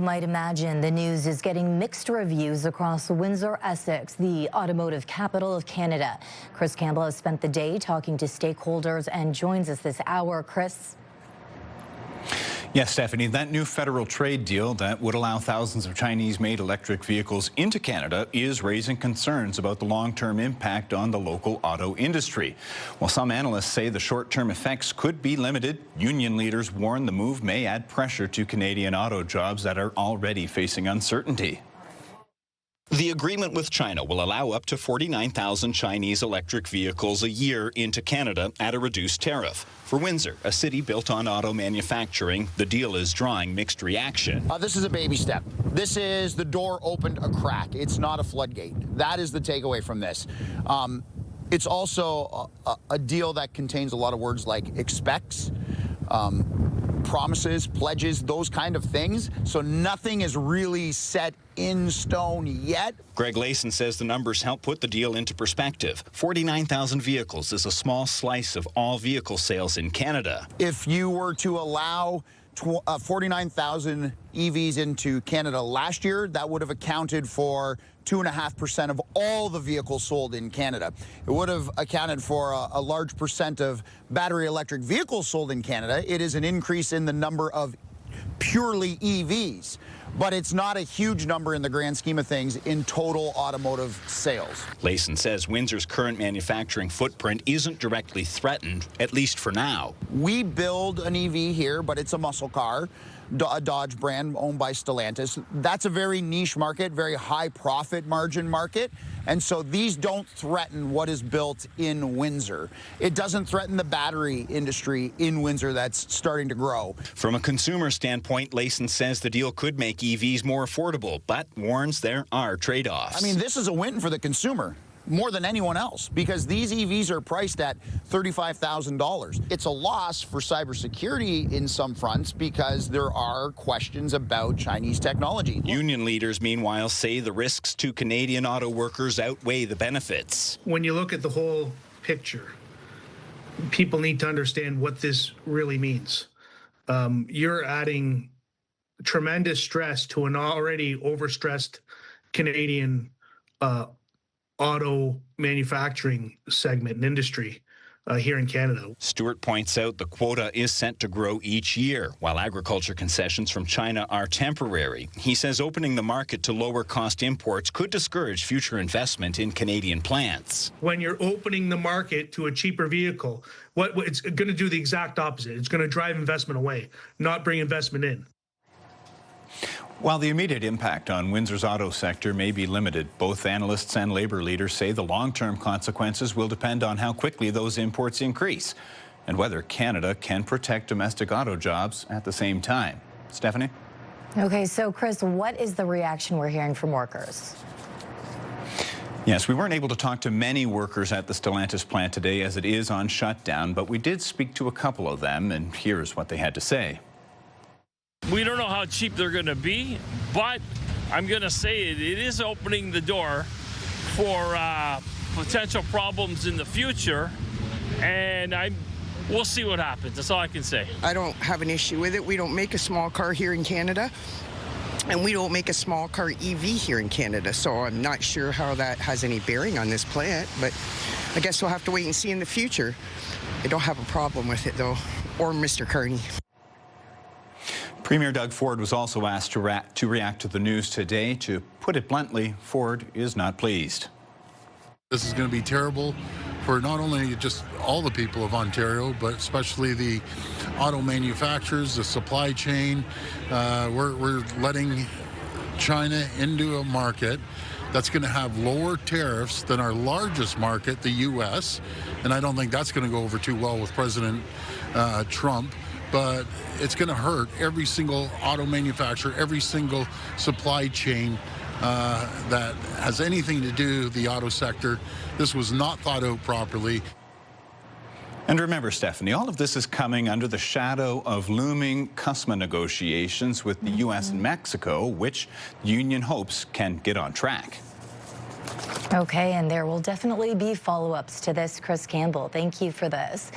might imagine, the news is getting mixed reviews across Windsor, Essex, the automotive capital of Canada. Chris Campbell has spent the day talking to stakeholders and joins us this hour. Chris? Yes, Stephanie, that new federal trade deal that would allow thousands of Chinese-made electric vehicles into Canada is raising concerns about the long-term impact on the local auto industry. While some analysts say the short-term effects could be limited, union leaders warn the move may add pressure to Canadian auto jobs that are already facing uncertainty. The agreement with China will allow up to 49,000 Chinese electric vehicles a year into Canada at a reduced tariff. For Windsor, a city built on auto manufacturing, the deal is drawing mixed reaction. This is a baby step. This is the door opened a crack. It's not a floodgate. That is the takeaway from this. It's also a deal that contains a lot of words like expects, promises, pledges, those kind of things. So nothing is really set in stone yet. Greg Layson says the numbers help put the deal into perspective. 49,000 vehicles is a small slice of all vehicle sales in Canada. If you were to allow 49,000 EVs into Canada last year, that would have accounted for 2.5% of all the vehicles sold in Canada. It would have accounted for a large percent of battery electric vehicles sold in Canada. It is an increase in the number of purely EVs, but it's not a huge number in the grand scheme of things in total automotive sales. Layson says Windsor's current manufacturing footprint isn't directly threatened, at least for now. We build an EV here, but it's a muscle car, a Dodge brand owned by Stellantis. That's a very niche market, very high profit margin market. And so these don't threaten what is built in Windsor. It doesn't threaten the battery industry in Windsor that's starting to grow. From a consumer standpoint, Layson says the deal could make EVs more affordable, but warns there are trade-offs. I mean, this is a win for the consumer more than anyone else, because these EVs are priced at $35,000. It's a loss for cybersecurity in some fronts because there are questions about Chinese technology. Union leaders, meanwhile, say the risks to Canadian auto workers outweigh the benefits. When you look at the whole picture, people need to understand what this really means. You're adding tremendous stress to an already overstressed Canadian auto manufacturing segment and industry here in Canada. Stewart points out the quota is set to grow each year, while agriculture concessions from China are temporary. He says opening the market to lower cost imports could discourage future investment in Canadian plants. When you're opening the market to a cheaper vehicle, what it's going to do the exact opposite. It's going to drive investment away, not bring investment in. While the immediate impact on Windsor's auto sector may be limited, both analysts and labor leaders say the long-term consequences will depend on how quickly those imports increase and whether Canada can protect domestic auto jobs at the same time. Stephanie? Okay, so Chris, what is the reaction we're hearing from workers? Yes, we weren't able to talk to many workers at the Stellantis plant today as it is on shutdown, but we did speak to a couple of them, and here's what they had to say. We don't know how cheap they're going to be, but I'm going to say it is opening the door for potential problems in the future, and we'll see what happens. That's all I can say. I don't have an issue with it. We don't make a small car here in Canada, and we don't make a small car EV here in Canada, so I'm not sure how that has any bearing on this plant, but I guess we'll have to wait and see in the future. I don't have a problem with it, though, or Mr. Carney. Premier Doug Ford was also asked to react to the news today. To put it bluntly, Ford is not pleased. This is going to be terrible for not only just all the people of Ontario, but especially the auto manufacturers, the supply chain. We're letting China into a market that's going to have lower tariffs than our largest market, the U.S., and I don't think that's going to go over too well with President Trump. But it's going to hurt every single auto manufacturer, every single supply chain that has anything to do with the auto sector. This was not thought out properly. And remember, Stephanie, all of this is coming under the shadow of looming CUSMA negotiations with the U.S. and Mexico, which the union hopes can get on track. Okay, and there will definitely be follow-ups to this. Chris Campbell, thank you for this.